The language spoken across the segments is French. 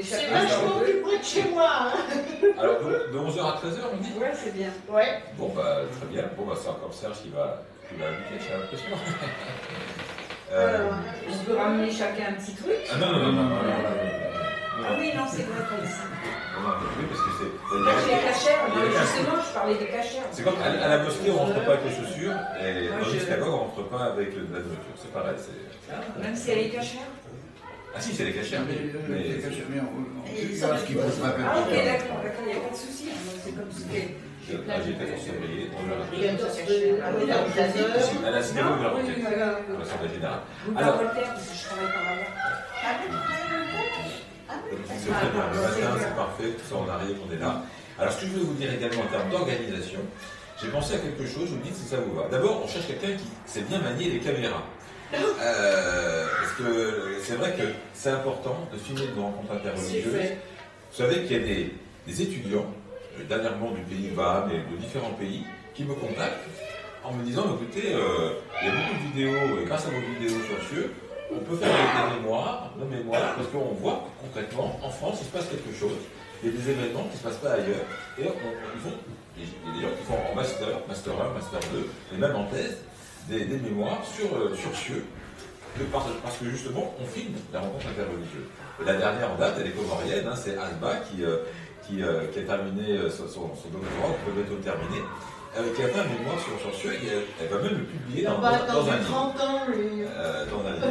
C'est vachement plus près de chez moi. Hein. Alors, de 11h à 13h, on dit? Ouais, c'est bien. Ouais. Bon, bah, très bien. Bon, bah, c'est encore Serge qui va habiter, j'ai l'impression. On peut ramener chacun un petit truc. Ah non. Ah oui, non, c'est vrai comme ça. Oui, parce que c'est. Les cachères, justement, je parlais des cachères. C'est comme à la mosquée, on rentre pas avec les chaussures, et dans les synagogues, on rentre pas avec la nourriture. C'est pareil. Même si elle est cachère. Ah si, c'est les cachères, mais ce qui pose pas Ah ok, d'accord, il n'y a pas de souci. C'est comme si j'ai 14 février, À la synagogue de la Roquette, à l'Assemblée générale. Alors, parce que je travaille par là. C'est très bien, le matin, c'est parfait, tout ça on arrive, on est là. Alors ce que je voulais vous dire également en termes d'organisation, j'ai pensé à quelque chose, vous me dites si ça vous va. D'abord, on cherche quelqu'un qui sait bien manier les caméras. Parce que c'est vrai que c'est important de filmer une rencontre interreligieuse. Vous savez qu'il y a des étudiants, dernièrement du pays bas, mais de différents pays, qui me contactent en me disant, écoutez, il y a beaucoup de vidéos, et grâce à vos vidéos sociaux, on peut faire des mémoires, nos mémoires, parce qu'on voit que concrètement, en France, il se passe quelque chose. Il y a des événements qui ne se passent pas ailleurs. Et il y a des gens qui font en master 1, master 2, et même en thèse, des mémoires sur Cieux, parce que justement, on filme la rencontre interreligieuse. La dernière en date, elle est comorienne, hein, c'est Asba qui a terminé son doctorat, qui peut bientôt terminer, qui a fait un mémoire sur Cieux, et elle va même le publier dans un livre. 30 ans, lui. Dans un livre.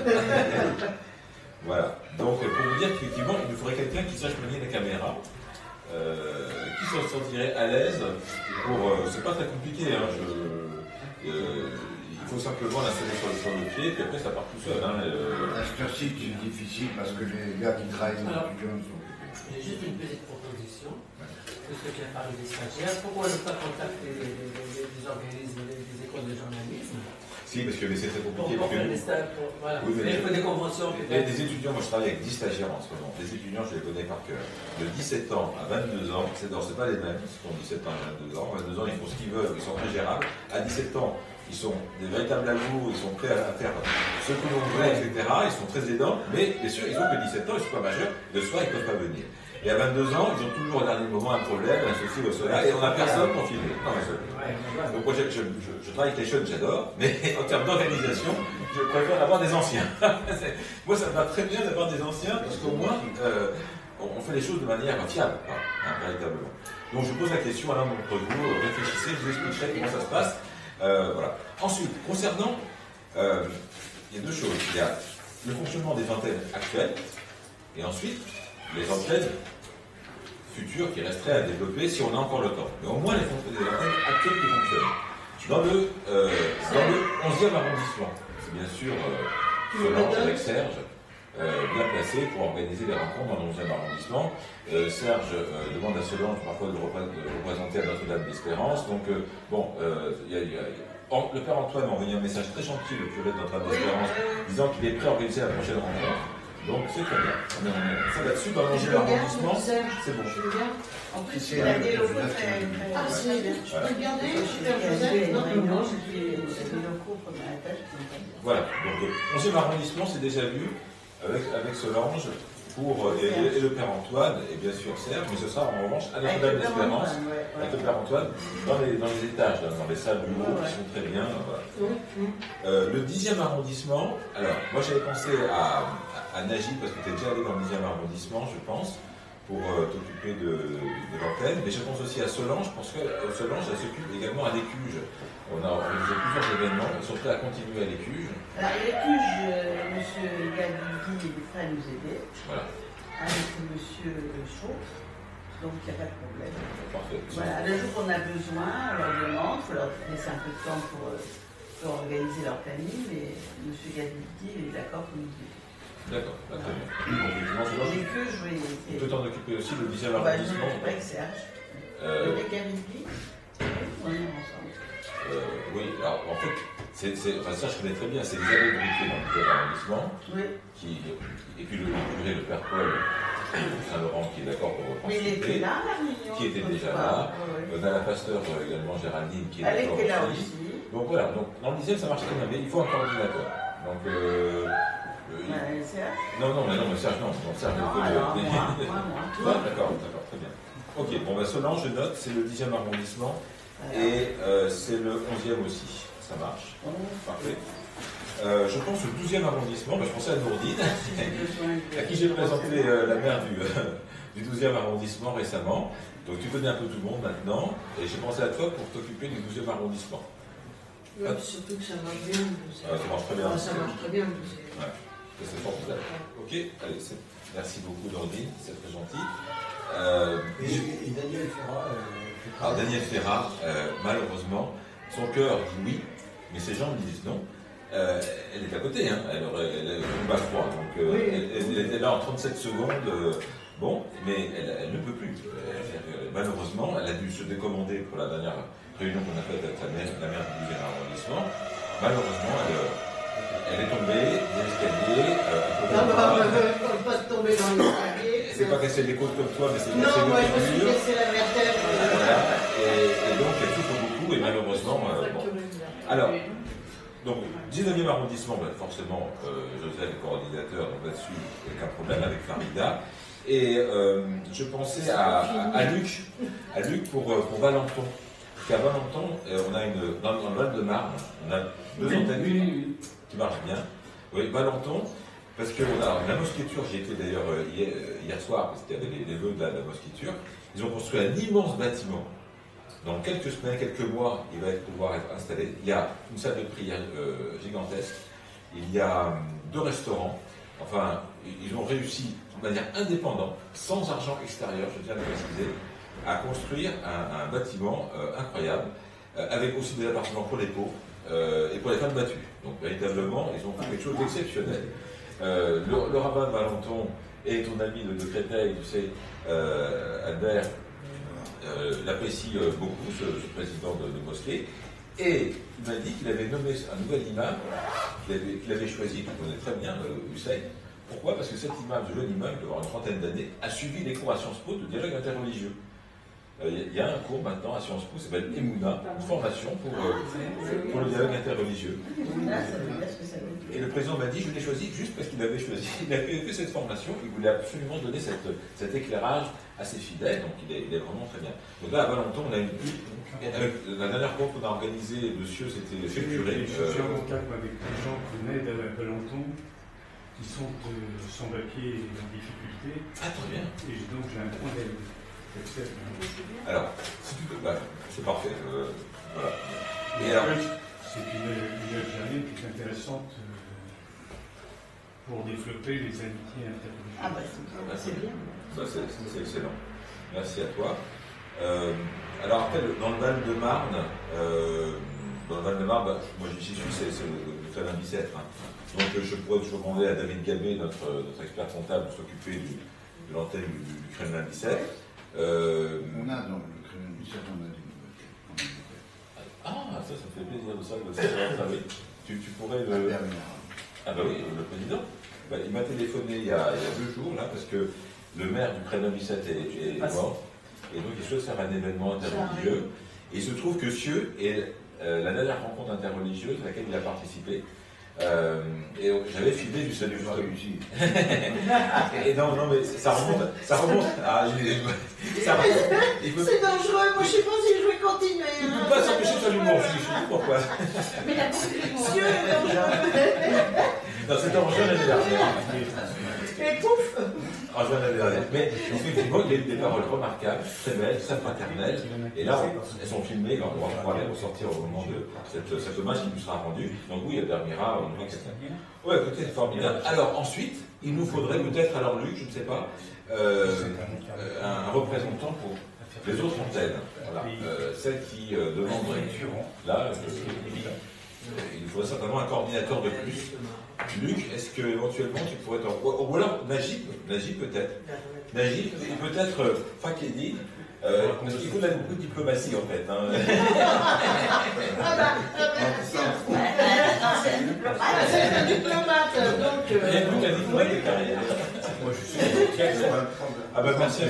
Voilà. Donc, pour vous dire qu'effectivement, il nous faudrait quelqu'un qui sache manier la caméra, qui se sentirait à l'aise pour. C'est pas très compliqué, hein, il faut simplement l'installer sur le pied, puis après ça part tout seul. Hein, L'inscription c'est difficile parce que les gars qui travaillent dans l'étudiant sont. J'ai juste une petite proposition, puisque tu as parlé des stagiaires. Pourquoi ne pas contacter des organismes, des écoles de journalisme? Si, parce que c'est très compliqué. Pour faire des stages, voilà. Oui, mais il faut des conventions. Il y a des étudiants, moi je travaille avec 10 stagiaires en ce moment. Les étudiants, je les connais par cœur. De 17 ans à 22 ans, c'est pas les mêmes, ils ont 17 ans à 22 ans. 22 ans, ils font ce qu'ils veulent, ils sont très gérables. À 17 ans, ils sont des véritables amours, ils sont prêts à faire ce que l'on veut, etc. Ils sont très aidants, mais bien sûr, ils ont que 17 ans, ils ne sont pas majeurs, le soir, ils ne peuvent pas venir. Et à 22 ans, ils ont toujours au dernier moment un problème, un souci ou cela, et on n'a personne pour filmer. Donc moi, je travaille avec les jeunes, j'adore, mais en termes d'organisation, je préfère avoir des anciens. Moi, ça me va très bien d'avoir des anciens, parce qu'au moins, on fait les choses de manière fiable, hein, véritablement. Donc je pose la question à l'un d'entre vous, réfléchissez, je vous expliquerai comment ça se passe. Voilà. Ensuite, concernant, il y a deux choses. Il y a le fonctionnement des antennes actuelles, et ensuite, les antennes futures qui resteraient à développer si on a encore le temps. Mais au moins les antennes actuelles qui fonctionnent. Dans le 11e arrondissement, c'est bien sûr Solange avec Serge, bien placé pour organiser les rencontres dans le 11e arrondissement. Serge demande à Solange parfois de représenter à Notre-Dame d'Espérance. Donc, le Père Antoine m'a envoyé un message très gentil, le curé de Notre-Dame d'Espérance, disant qu'il est prêt à organiser la prochaine rencontre. Donc c'est très bien. Ça là-dessus, dans le 11e arrondissement, c'est bon. En plus, il a des locaux très. Ah, c'est bien. Je peux regarder, Joseph. Voilà. Donc, 11e arrondissement, c'est déjà vu avec Solange et le Père Antoine, et bien sûr Serge, mais ce sera en revanche à Notre-Dame d'Espérance, avec le Père Antoine, dans les étages, dans les salles du haut, qui sont très bien. Voilà. Le 10e arrondissement, alors, moi j'avais pensé à Nagy, parce que tu es déjà allé dans le 10e arrondissement, je pense, pour t'occuper de l'antenne, mais je pense aussi à Solange, parce que Solange, elle s'occupe également à l'Écuge. On a organisé plusieurs événements, ils sont prêts à continuer à l'Écuge. Alors, l'Écuge, M. Galildi est prêt à nous aider. Voilà. Avec M. Chaud, donc il n'y a pas de problème. Parfait. Voilà, le jour qu'on a besoin, on leur demande, il faut leur laisser un peu de temps pour organiser leur planning, mais M. Galildi est d'accord pour nous aider. D'accord, très bien. Donc, l'Écuge, oui. Tu peux t'en occuper aussi, le 10e arrondissement. arrondissement. Je m'occupe avec Serge. Le Galildi, on est ensemble. Oui, alors en fait, ça je connais très bien, c'est Isabelle Briquet dans le 10e arrondissement, et puis le curé, le Père Paul Saint-Laurent, qui est d'accord pour reprendre. Mais il était là, la réunion. Qui était déjà là. On a la pasteur également, Géraldine, qui est d'accord. Elle était là aussi. Donc voilà, donc, dans le 10e, ça marche très bien, mais il faut un coordinateur. Donc, C'est vrai. Non, mais Serge, non, Serge, Non, on peut alors, le- moi. Ah, d'accord, très bien. Ok, bon, bah, Solange, je note, c'est le 10e arrondissement et c'est le 11e aussi. Ça marche. Parfait. Je pense au 12e arrondissement, je pensais à Nourdine, à qui j'ai présenté la maire du 12e arrondissement récemment. Donc tu connais un peu tout le monde maintenant, et j'ai pensé à toi pour t'occuper du 12e arrondissement. Surtout que ça marche bien. Ça marche très bien. Ça marche très bien. Ouais, c'est formidable. Ok, allez, merci beaucoup Nourdine, c'est très gentil. Et Daniel Ferrat. Alors Daniel Ferrat, malheureusement, son cœur dit oui, mais ses jambes disent non. Elle est à côté, hein. Elle bat froid, donc elle était là en 37 secondes. Bon, mais elle ne peut plus. Malheureusement, elle a dû se décommander pour la dernière réunion qu'on a faite avec la maire du 12e arrondissement. Malheureusement, elle est tombée des escaliers. Non, pas tomber dans l'escalier. C'est pas casser les côtes comme toi, mais c'est casser Non, moi je me le suis mur. cassé la vertèbre. Voilà. Et donc, elle souffre beaucoup, et malheureusement. Bon. Alors, donc, 19e arrondissement, ben, forcément, Joseph est coordinateur, donc là-dessus, aucun problème avec Farida. Et je pensais à Luc pour Valenton. Qu'à Valenton, on a dans le Val-de-Marne, on a deux antennes qui marchent bien. Oui, Valenton, parce que la mosquiture, j'y étais d'ailleurs hier soir, parce qu'il y avait les vœux de la mosquiture, ils ont construit un immense bâtiment. Dans quelques semaines, quelques mois, il va pouvoir être installé. Il y a une salle de prière gigantesque, il y a 2 restaurants. Enfin, ils ont réussi de manière indépendante, sans argent extérieur, je tiens à le préciser, à construire un bâtiment incroyable, avec aussi des appartements pour les pauvres et pour les femmes battues. Donc véritablement, ils ont fait quelque chose d'exceptionnel. Le rabbin de Valenton et ton ami de Créteil, tu sais, Albert, l'apprécie beaucoup, ce président de mosquée, et il m'a dit qu'il avait nommé un nouvel imam qu'il avait choisi, que je connais très bien, Hussein. Pourquoi? Parce que cet imam, ce jeune imam, il doit avoir une trentaine d'années, a suivi les cours à Sciences Po de dialogue interreligieux. Il y a un cours maintenant à Sciences Po, ça s'appelle Emouna, une formation pour le dialogue interreligieux. Et le président m'a dit, je l'ai choisi juste parce qu'il avait choisi. Il avait fait cette formation, il voulait absolument donner cet éclairage à ses fidèles, donc il est vraiment très bien. Donc là, à Valenton, on a la dernière fois qu'on a organisé, monsieur, c'était chez le curé. Je suis en contact avec des gens qui m'aident à Valenton, qui sont sans papier et en difficulté. Ah, très bien. Et donc j'ai un point d'aide. Alors, si tu peux, c'est parfait. Voilà. Et alors, c'est une Algérienne qui est intéressante pour développer les amitiés interreligieuses. Ah c'est bien. C'est excellent. Merci à toi. Alors après, dans le Val-de-Marne, moi j'y suis, c'est le Kremlin Bicêtre. Hein. Donc je pourrais toujours demander à David Gabé, notre expert comptable, de s'occuper de l'antenne du Kremlin Bicêtre. On a dans le Kremlin Bicêtre, on a des nouvelles. Ah, ça me fait plaisir de savoir. Tu pourrais le... Ah bah oui, le président. Il m'a téléphoné il y a 2 jours, là, parce que le maire du Kremlin Bicêtre est mort. Et donc il souhaite faire un événement interreligieux. Et il se trouve que Cieux est la dernière rencontre interreligieuse à laquelle il a participé. Et j'avais filmé du salut réussi. Et non, mais ça remonte. Ah, C'est dangereux, moi je sais pas si je vais continuer. Il ne peut pas s'empêcher de faire du l'humour, je sais pourquoi. Mais la conclusion. Dieu est dangereux. Non, c'était en juin l'année dernière. Et pouf. En juin l'année dernière. Mais effectivement, il y a eu des paroles remarquables, très belles, très fraternelles. Et là, elles sont filmées, on va pouvoir les ressortir au moment de cet hommage qui nous sera rendu. Donc oui, elle permettra au moins quelqu'un. Ouais, écoutez, c'est formidable. Alors ensuite, il nous faudrait peut-être, alors Luc, je ne sais pas, un représentant pour les autres antennes. Voilà. Celles qui demanderaient. Là, il nous faudrait certainement un coordinateur de plus. Luc, est-ce que éventuellement tu pourrais ou alors Najib peut-être. Najib et peut-être Fakedi. Parce qu'il faut là beaucoup de diplomatie en fait. Hein. C'est un diplomate, donc. Il y a plus qu'un diplomate de carrière. Moi je suis Ah bah merci.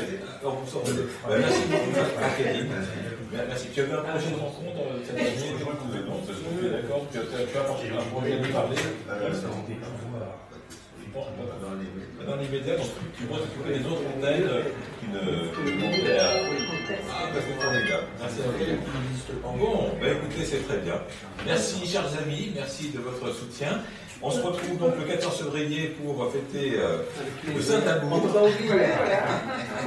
Merci beaucoup Fakedi. Merci. Tu avais un projet de rencontre cette année. Non, parce qu'on est d'accord que tu as apporté un projet de parler. Dans l'immédiat, tu vois toutes les autres antennes qui ne vont faire. Ah, bah, c'est formidable. Merci à vous. Bon, ben écoutez, c'est très bien. Merci, chers amis, merci de votre soutien. On se retrouve donc le 14 février pour fêter le Saint-Amour. On peut pas oublier,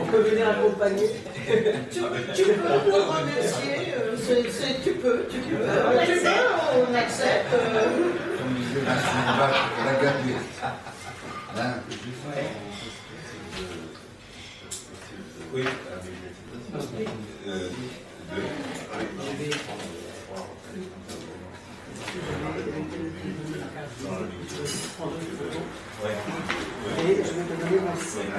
on peut venir accompagner. Tu peux nous remercier, tu peux. On accepte. La gagné. Hein? Oui. Et je vais te donner mon site.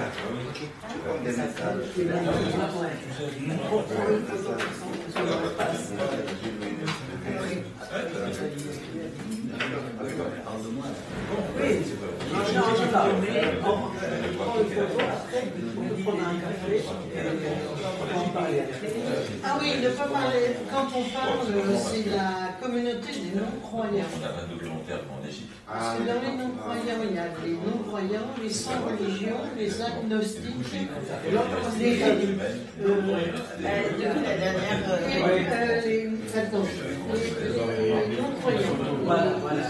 Ah oui, ne pas parler. Quand on parle, c'est la communauté des non-croyants. On a 22 volontaires en Égypte. Parce que dans les non-croyants, il y a les non-croyants, les sans religion, les agnostiques, les non-croyants,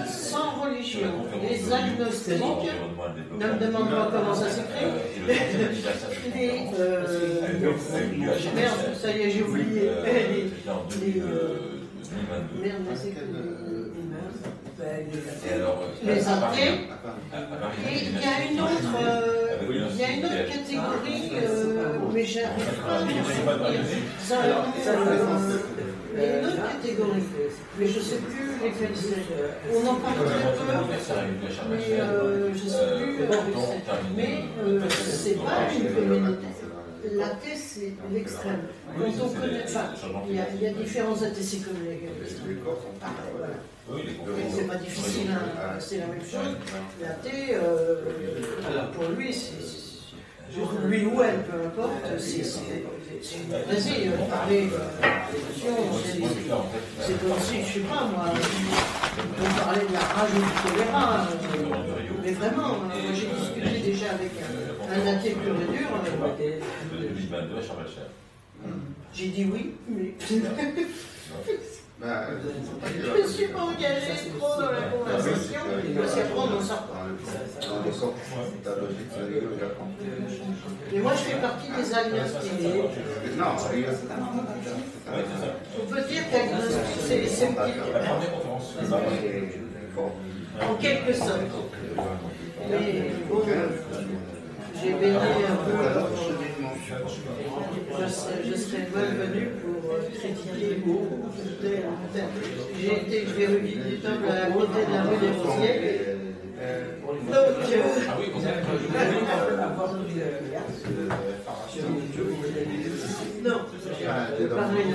sans religion, les agnostiques, ne me demande pas comment ça s'écrit, merde, ça y est, j'ai oublié, merde, c'est que les athées. Et il y a une autre catégorie, mais j'arrive pas à me souvenir. Il y a une autre catégorie, mais je ne sais plus lesquelles c'est. On en parle très peu, mais je ne sais plus lesquelles c'est. Mais ce n'est pas une communauté. L'athée, c'est l'extrême. Quand on ne connaît pas, il y a différents athées, c'est comme les c'est pas difficile, hein. C'est la même chose. L'athée, pour lui, pour lui ou elle, peu importe, c'est vas-y, parler c'est comme si, je sais pas moi, on parlait de la rage du choléra, mais vraiment, moi j'ai discuté déjà avec un athée pur et dur. De 2022 à Charles. J'ai dit oui, mais je ne suis pas engagée trop dans la conversation, parce qu'après on n'en sort pas. Mais moi je fais partie des agnostiques. On peut dire qu'agnostique c'est les sceptiques. En quelque sorte. Mais bon, j'ai baigné un peu. Je serais malvenue pour critiquer j'ai été, je vais revivre du temps à côté de la rue des Rosiers. Donc, non, pareil,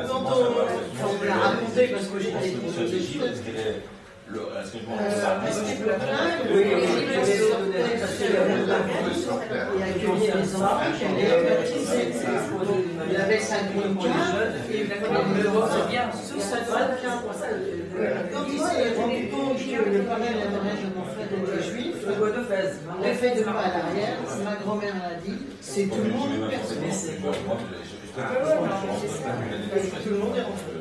quand on me l'a raconté parce que j'étais il accueillait les enfants qui allaient baptiser. Il avait sa grande cave et il prenait sous sa grande cave. Quand il s'est rendu compte que le parrain de la mariage de mon frère était juif, il fait de pas à l'arrière. Ma grand-mère l'a dit, c'est tout le monde personne. Tout le monde est rentré.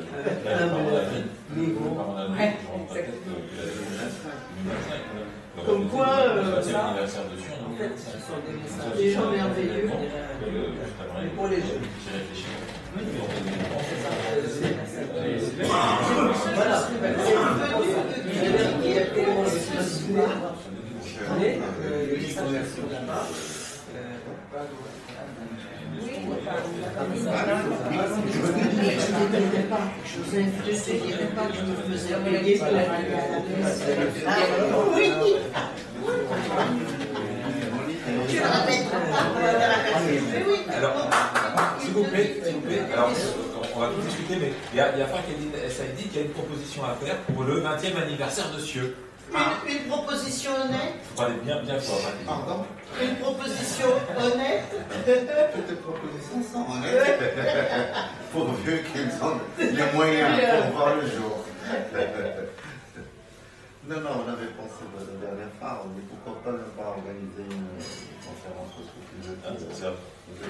Comme quoi, des gens merveilleux pour les jeunes. Voilà, je ne dirais pas que je me faisais payer pour aller à la messe. Oui. Tu le rappelles pas. Alors, s'il vous plaît, alors, on va tout discuter, mais il y a Franck qui a dit qu'il y a une proposition à faire pour le 20e anniversaire de Cieux. Une proposition honnête. Il faut parler bien fort. Pardon? Une proposition honnête. Toutes les propositions sont honnêtes. Pourvu qu'ils ont les moyens pour voir le jour. Non, on avait pensé la dernière fois, on dit pourquoi pas ne pas organiser une conférence parce que vous êtes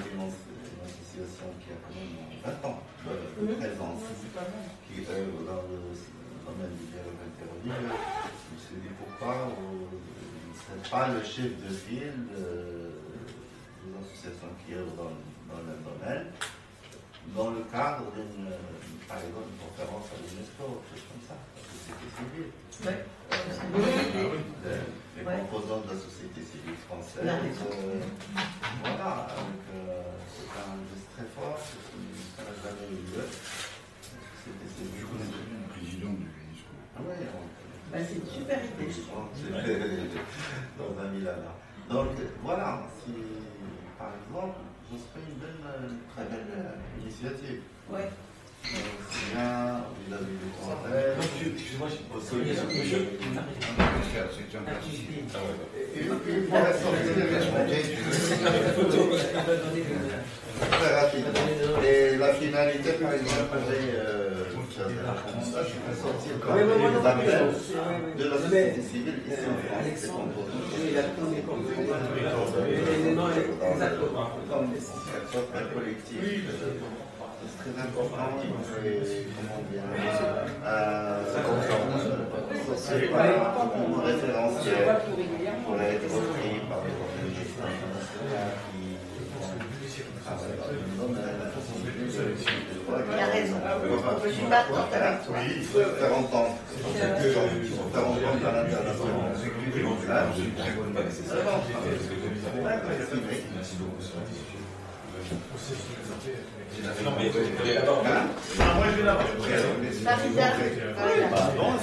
une association qui a quand même 20 ans de présence, qui œuvre dans le domaine du dialogue interreligieux. Je me suis dit pourquoi vous ne serez pas le chef de file des associations qui œuvrent dans le domaine, dans le cadre d'une, par exemple, une conférence à l'UNESCO, quelque chose comme ça, la société civile. Ouais. Les composants de la société civile française. Voilà, c'est un geste très fort, ça n'a jamais eu lieu. Je connais très bien le président du UNESCO. Ah oui, c'est une super idée. Dans un Milana. Donc voilà, si par exemple, ce serait une très belle initiative. Ouais. C'est bien, vous avez des commentaires. Excusez-moi, Monsieur. c'est un Il pourrait très rapidement. Et la finalité, par exemple, sortir comme les amis de la société civile ici en France. Comme un collectif. C'est très important, comment dire, un référentiel pourrait être repris par les organisations qui travaillent dans le domaine. Il a raison. Je suis d'accord avec toi. Il faut faire entendre. Il faut faire entendre à l'international. Merci beaucoup. Marie-Jeanne, voilà.